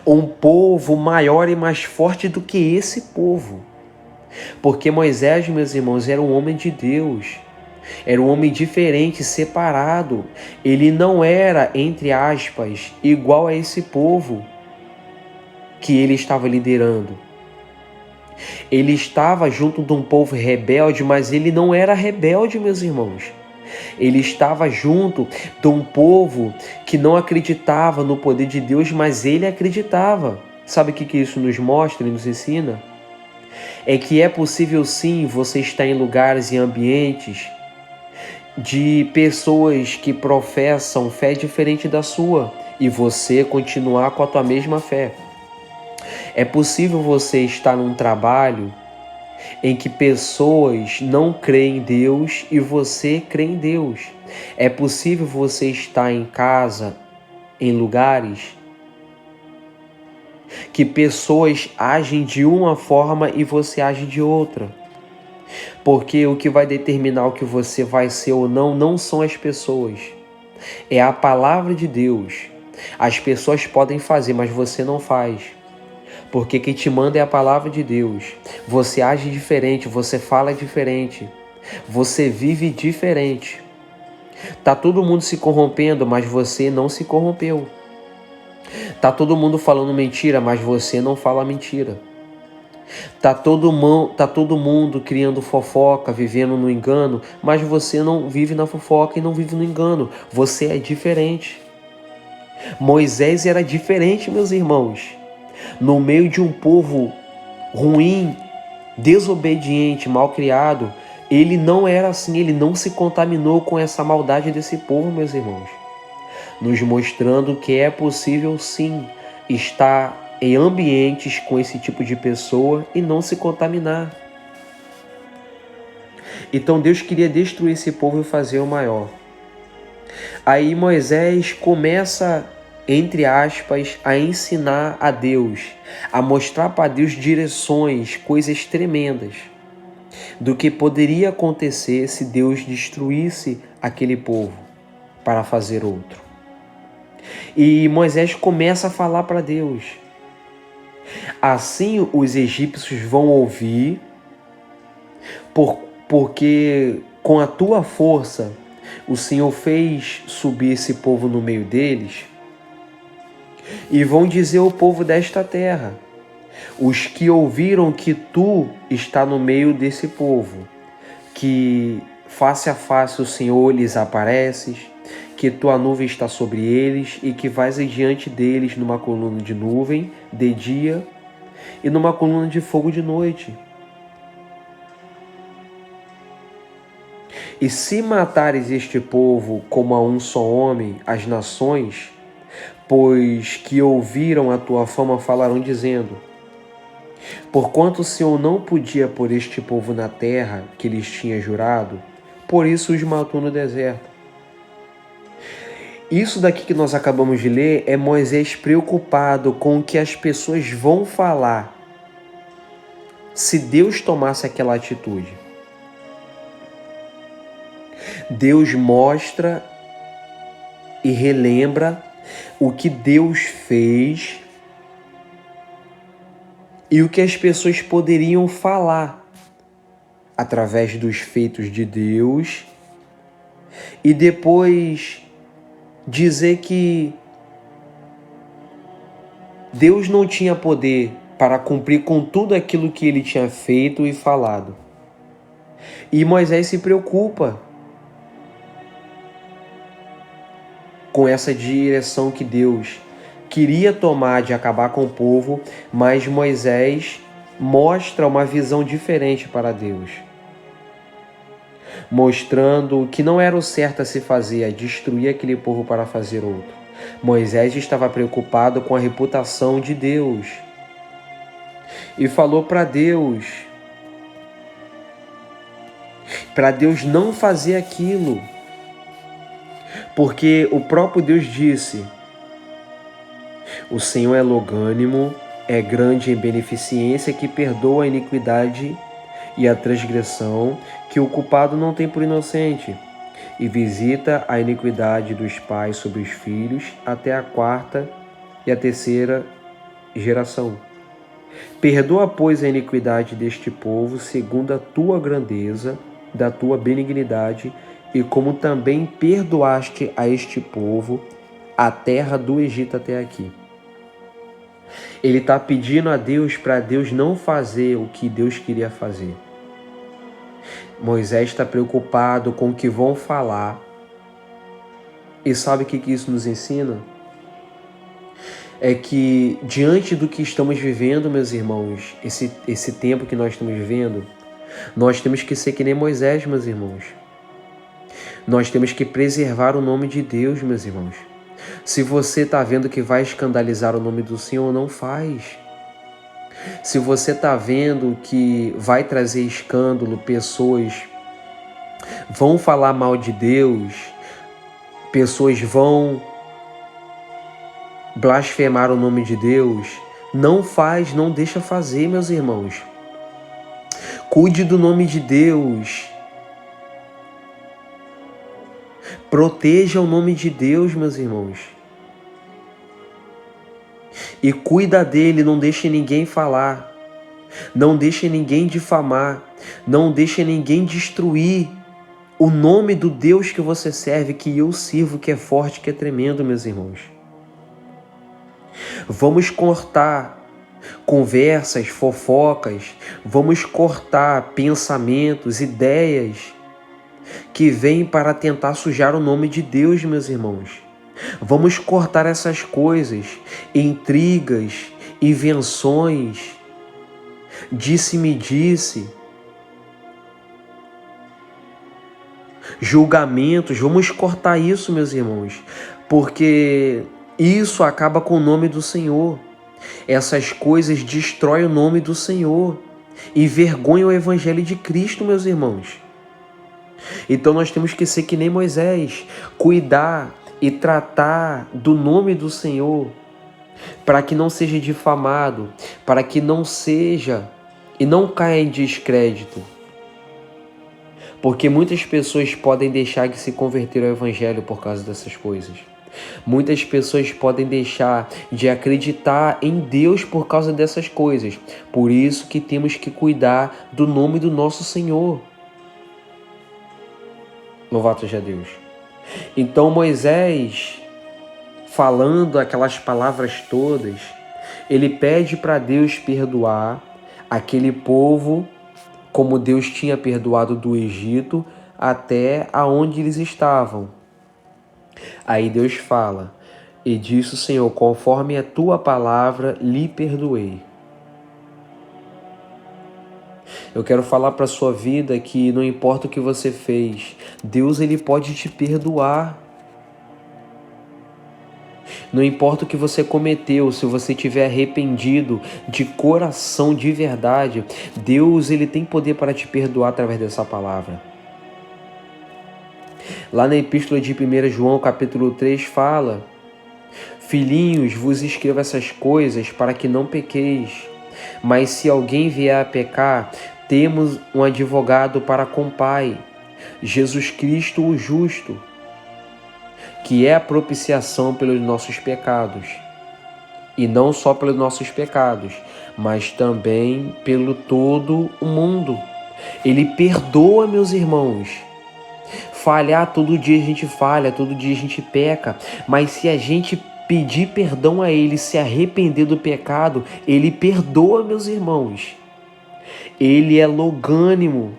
um povo maior e mais forte do que esse povo. Porque Moisés, meus irmãos, era um homem de Deus. Era um homem diferente, separado. Ele não era, entre aspas, igual a esse povo que ele estava liderando. Ele estava junto de um povo rebelde, mas ele não era rebelde, meus irmãos. Ele estava junto de um povo que não acreditava no poder de Deus, mas ele acreditava. Sabe o que isso nos mostra e nos ensina? É que é possível sim você estar em lugares e ambientes de pessoas que professam fé diferente da sua e você continuar com a tua mesma fé. É possível você estar num trabalho em que pessoas não creem em Deus e você crê em Deus. É possível você estar em casa, em lugares que pessoas agem de uma forma e você age de outra. Porque o que vai determinar o que você vai ser ou não, não são as pessoas. É a palavra de Deus. As pessoas podem fazer, mas você não faz. Porque quem te manda é a palavra de Deus. Você age diferente, você fala diferente. Você vive diferente. Tá todo mundo se corrompendo, mas você não se corrompeu. Tá todo mundo falando mentira, mas você não fala mentira. Tá todo mundo criando fofoca, vivendo no engano, mas você não vive na fofoca e não vive no engano. Você é diferente. Moisés era diferente, meus irmãos. No meio de um povo ruim, desobediente, malcriado, ele não era assim, ele não se contaminou com essa maldade desse povo, meus irmãos. Nos mostrando que é possível sim estar em ambientes com esse tipo de pessoa e não se contaminar. Então Deus queria destruir esse povo e fazer o maior. Aí Moisés começa, entre aspas, a ensinar a Deus, a mostrar para Deus direções, coisas tremendas, do que poderia acontecer se Deus destruísse aquele povo para fazer outro. E Moisés começa a falar para Deus. Assim os egípcios vão ouvir, porque com a tua força o Senhor fez subir esse povo no meio deles, e vão dizer ao povo desta terra, os que ouviram que tu está no meio desse povo, que face a face o Senhor lhes apareces, que tua nuvem está sobre eles e que vais adiante deles numa coluna de nuvem de dia e numa coluna de fogo de noite. E se matares este povo como a um só homem, as nações, pois que ouviram a tua fama falarão dizendo, porquanto o Senhor não podia pôr este povo na terra que lhes tinha jurado, por isso os matou no deserto. Isso daqui que nós acabamos de ler é Moisés preocupado com o que as pessoas vão falar se Deus tomasse aquela atitude. Deus mostra e relembra o que Deus fez e o que as pessoas poderiam falar através dos feitos de Deus e depois dizer que Deus não tinha poder para cumprir com tudo aquilo que ele tinha feito e falado. E Moisés se preocupa com essa direção que Deus queria tomar de acabar com o povo, mas Moisés mostra uma visão diferente para Deus, mostrando que não era o certo a se fazer, a destruir aquele povo para fazer outro. Moisés estava preocupado com a reputação de Deus e falou para Deus não fazer aquilo, porque o próprio Deus disse, o Senhor é longânimo, é grande em beneficência, que perdoa a iniquidade e a transgressão que o culpado não tem por inocente, e visita a iniquidade dos pais sobre os filhos até a quarta e a terceira geração. Perdoa, pois, a iniquidade deste povo, segundo a tua grandeza, da tua benignidade, e como também perdoaste a este povo, a terra do Egito até aqui. Ele está pedindo a Deus para Deus não fazer o que Deus queria fazer. Moisés está preocupado com o que vão falar. E sabe o que isso nos ensina? É que diante do que estamos vivendo, meus irmãos, esse tempo que nós estamos vivendo, nós temos que ser que nem Moisés, meus irmãos. Nós temos que preservar o nome de Deus, meus irmãos. Se você está vendo que vai escandalizar o nome do Senhor, não faz. Se você está vendo que vai trazer escândalo, pessoas vão falar mal de Deus, pessoas vão blasfemar o nome de Deus, não faz, não deixa fazer, meus irmãos. Cuide do nome de Deus. Proteja o nome de Deus, meus irmãos. E cuida dele, não deixe ninguém falar. Não deixe ninguém difamar. Não deixe ninguém destruir o nome do Deus que você serve, que eu sirvo, que é forte, que é tremendo, meus irmãos. Vamos cortar conversas, fofocas. Vamos cortar pensamentos, ideias que vêm para tentar sujar o nome de Deus, meus irmãos. Vamos cortar essas coisas, intrigas, invenções, disse-me-disse, julgamentos. Vamos cortar isso, meus irmãos, porque isso acaba com o nome do Senhor. Essas coisas destroem o nome do Senhor, envergonham o Evangelho de Cristo, meus irmãos. Então nós temos que ser que nem Moisés, cuidar e tratar do nome do Senhor, para que não seja difamado, para que não seja e não caia em descrédito. Porque muitas pessoas podem deixar de se converter ao Evangelho por causa dessas coisas. Muitas pessoas podem deixar de acreditar em Deus por causa dessas coisas. Por isso que temos que cuidar do nome do nosso Senhor. Louvado seja Deus. Então Moisés, falando aquelas palavras todas, ele pede para Deus perdoar aquele povo como Deus tinha perdoado do Egito até aonde eles estavam. Aí Deus fala: e disse o Senhor, conforme a tua palavra lhe perdoei. Eu quero falar para a sua vida que não importa o que você fez, Deus ele pode te perdoar. Não importa o que você cometeu, se você estiver arrependido de coração, de verdade, Deus ele tem poder para te perdoar através dessa palavra. Lá na Epístola de 1 João, capítulo 3, fala: filhinhos, vos escrevo essas coisas para que não pequeis. Mas se alguém vier a pecar, temos um advogado para com o Pai, Jesus Cristo o justo, que é a propiciação pelos nossos pecados. E não só pelos nossos pecados, mas também pelo todo o mundo. Ele perdoa, meus irmãos. Falhar, todo dia a gente falha, todo dia a gente peca, mas se a gente pedir perdão a Ele, se arrepender do pecado, Ele perdoa, meus irmãos. Ele é longânimo.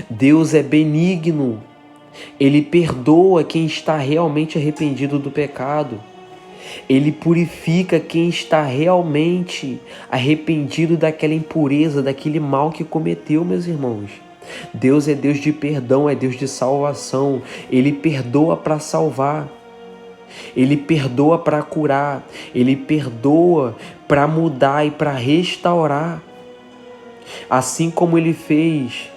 Deus é benigno. Ele perdoa quem está realmente arrependido do pecado. Ele purifica quem está realmente arrependido daquela impureza, daquele mal que cometeu, meus irmãos. Deus é Deus de perdão, é Deus de salvação. Ele perdoa para salvar. Ele perdoa para curar. Ele perdoa para mudar e para restaurar. Assim como ele fez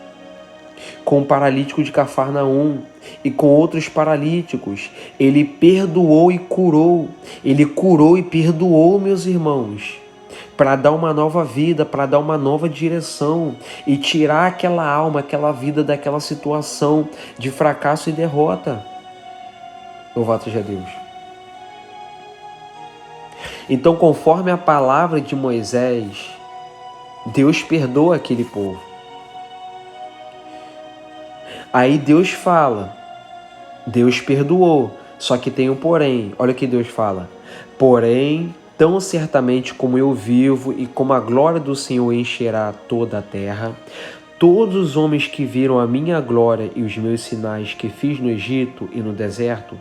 com o paralítico de Cafarnaum e com outros paralíticos. Ele perdoou e curou. Ele curou e perdoou, meus irmãos. para dar uma nova vida, para dar uma nova direção e tirar aquela alma, aquela vida daquela situação de fracasso e derrota. Louvado seja Deus. Então, conforme a palavra de Moisés, Deus perdoa aquele povo. Aí Deus fala, Deus perdoou, só que tem um porém. Olha o que Deus fala. Porém, tão certamente como eu vivo e como a glória do Senhor encherá toda a terra, todos os homens que viram a minha glória e os meus sinais que fiz no Egito e no deserto,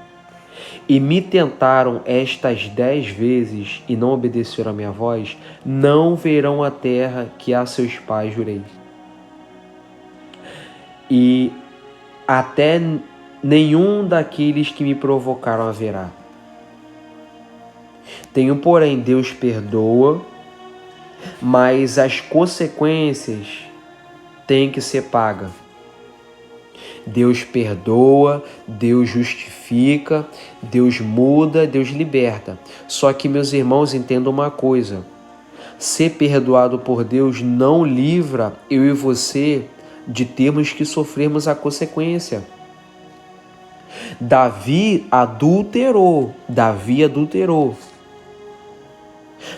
e me tentaram estas 10 vezes e não obedeceram a minha voz, não verão a terra que a seus pais jurei. E até nenhum daqueles que me provocaram haverá. Tem um porém, Deus perdoa, mas as consequências têm que ser pagas. Deus perdoa, Deus justifica, Deus muda, Deus liberta. Só que, meus irmãos, entendam uma coisa. Ser perdoado por Deus não livra eu e você de termos que sofrermos a consequência. Davi adulterou.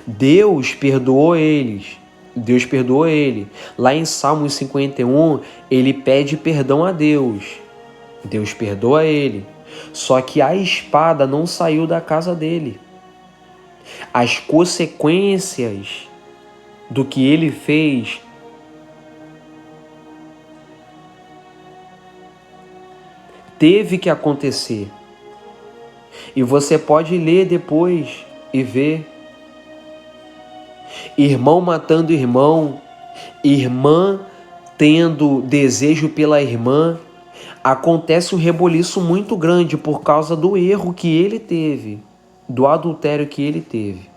Deus perdoou eles. Deus perdoou ele. Lá em Salmos 51, ele pede perdão a Deus. Deus perdoa ele. Só que a espada não saiu da casa dele. As consequências do que ele fez teve que acontecer. E você pode ler depois e ver. Irmão matando irmão, irmã tendo desejo pela irmã, acontece um reboliço muito grande por causa do erro que ele teve, do adultério que ele teve.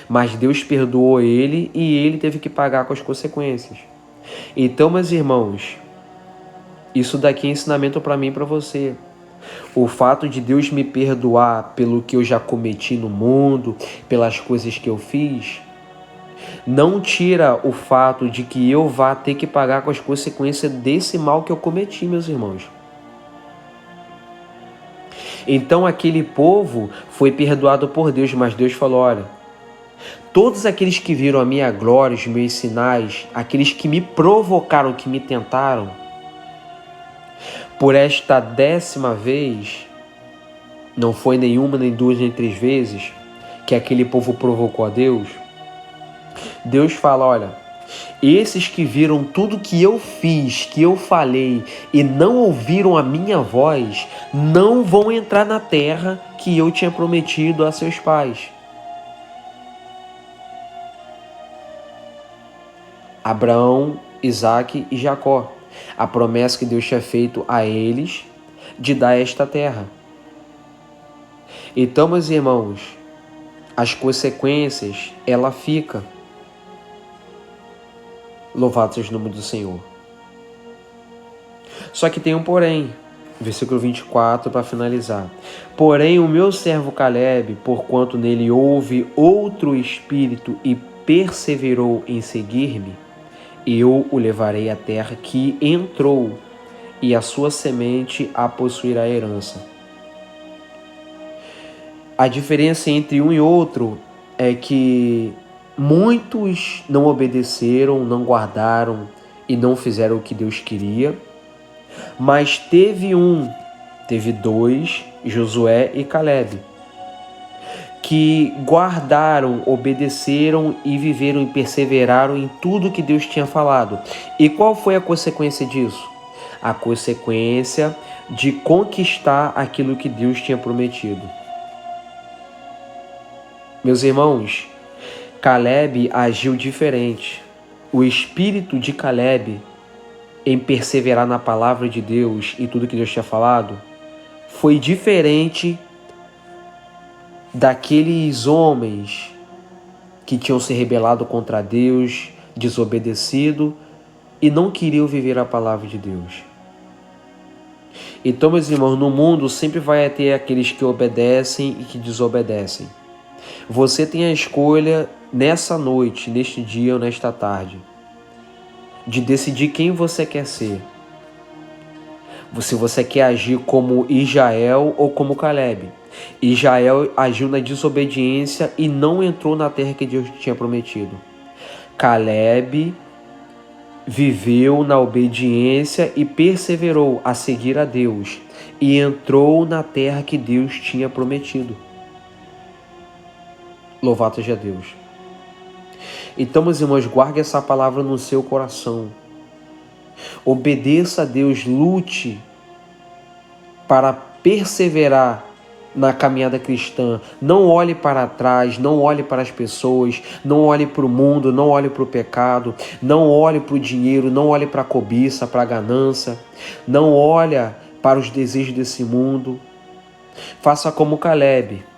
Mas Deus perdoou ele e ele teve que pagar com as consequências. Então, meus irmãos, isso daqui é ensinamento para mim e para você. O fato de Deus me perdoar pelo que eu já cometi no mundo, pelas coisas que eu fiz, não tira o fato de que eu vá ter que pagar com as consequências desse mal que eu cometi, meus irmãos. Então aquele povo foi perdoado por Deus, mas Deus falou, olha, todos aqueles que viram a minha glória, os meus sinais, aqueles que me provocaram, que me tentaram, por esta 10ª vez, não foi nenhuma, nem duas, nem 3 vezes, que aquele povo provocou a Deus, Deus fala, olha, esses que viram tudo que eu fiz, que eu falei e não ouviram a minha voz, não vão entrar na terra que eu tinha prometido a seus pais. Abraão, Isaque e Jacó. A promessa que Deus tinha feito a eles de dar esta terra. Então, meus irmãos, as consequências, ela fica. Louvado seja o nome do Senhor. Só que tem um porém. Versículo 24 para finalizar. Porém, o meu servo Caleb, porquanto nele houve outro espírito e perseverou em seguir-me, eu o levarei à terra que entrou, e a sua semente a possuirá a herança. A diferença entre um e outro é que muitos não obedeceram, não guardaram e não fizeram o que Deus queria, mas teve dois, Josué e Caleb, que guardaram, obedeceram e viveram e perseveraram em tudo que Deus tinha falado. E qual foi a consequência disso? A consequência de conquistar aquilo que Deus tinha prometido. Meus irmãos, Caleb agiu diferente. O espírito de Caleb em perseverar na palavra de Deus e tudo que Deus tinha falado foi diferente daqueles homens que tinham se rebelado contra Deus, desobedecido e não queriam viver a palavra de Deus. Então, meus irmãos, no mundo sempre vai ter aqueles que obedecem e que desobedecem. Você tem a escolha nessa noite, neste dia ou nesta tarde, de decidir quem você quer ser. Se você quer agir como Israel ou como Calebe. Israel agiu na desobediência e não entrou na terra que Deus tinha prometido. Calebe viveu na obediência e perseverou a seguir a Deus e entrou na terra que Deus tinha prometido. Louvado seja Deus. Então, meus irmãos, guarde essa palavra no seu coração. Obedeça a Deus, lute para perseverar na caminhada cristã. Não olhe para trás, não olhe para as pessoas, não olhe para o mundo, não olhe para o pecado, não olhe para o dinheiro, não olhe para a cobiça, para a ganância, não olhe para os desejos desse mundo. Faça como Calebe.